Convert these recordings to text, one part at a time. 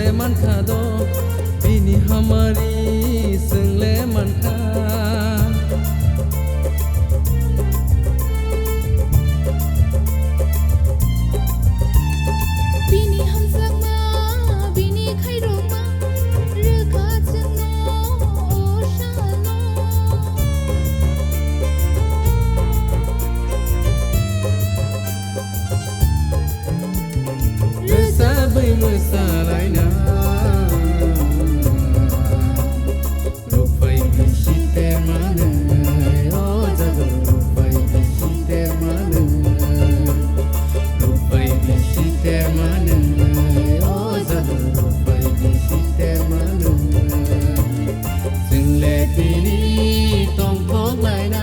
le man kha do bini hamari sung le man kha bini ham sang ma bini khai ro ma rư kha chang no o sha no rư sa bai mu sa lai na ro pai bi shi te ma ne o ja do ro pai bi shi te ma ne ro pai bi shi te ma ne o ja do ro pai bi shi te ma ne sing le ti ni tong thok lai na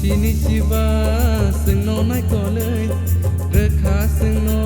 Sini siva sing no nai ko le re kha sing no